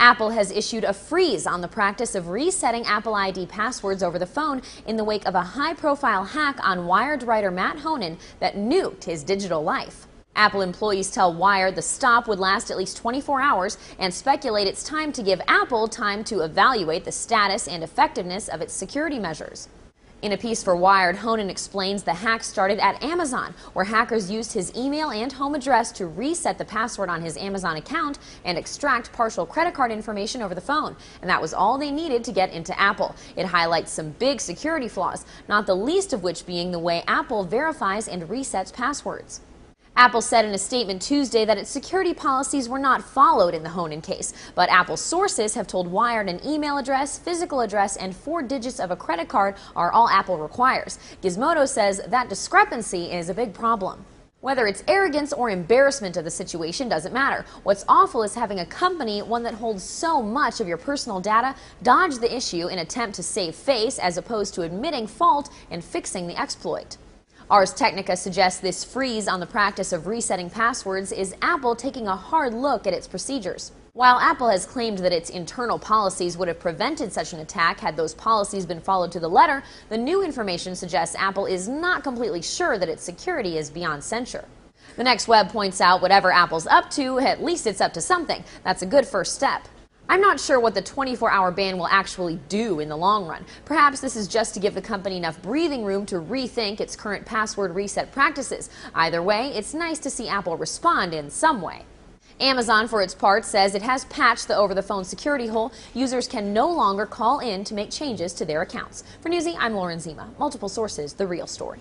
Apple has issued a freeze on the practice of resetting Apple ID passwords over the phone in the wake of a high-profile hack on Wired writer Matt Honan that nuked his digital life. Apple employees tell Wired the stop would last at least 24 hours and speculate it's time to give Apple time to evaluate the status and effectiveness of its security measures. In a piece for Wired, Honan explains the hack started at Amazon, where hackers used his email and home address to reset the password on his Amazon account and extract partial credit card information over the phone. And that was all they needed to get into Apple. It highlights some big security flaws, not the least of which being the way Apple verifies and resets passwords. Apple said in a statement Tuesday that its security policies were not followed in the Honan case, but Apple sources have told Wired an email address, physical address, and 4 digits of a credit card are all Apple requires. Gizmodo says that discrepancy is a big problem. Whether it's arrogance or embarrassment of the situation doesn't matter. What's awful is having a company, one that holds so much of your personal data, dodge the issue in an attempt to save face as opposed to admitting fault and fixing the exploit. Ars Technica suggests this freeze on the practice of resetting passwords is Apple taking a hard look at its procedures. While Apple has claimed that its internal policies would have prevented such an attack had those policies been followed to the letter, the new information suggests Apple is not completely sure that its security is beyond censure. The Next Web points out whatever Apple's up to, at least it's up to something. That's a good first step. I'm not sure what the 24-hour ban will actually do in the long run. Perhaps this is just to give the company enough breathing room to rethink its current password reset practices. Either way, it's nice to see Apple respond in some way. Amazon, for its part, says it has patched the over-the-phone security hole. Users can no longer call in to make changes to their accounts. For Newsy, I'm Lauren Zima. Multiple sources, The Real Story.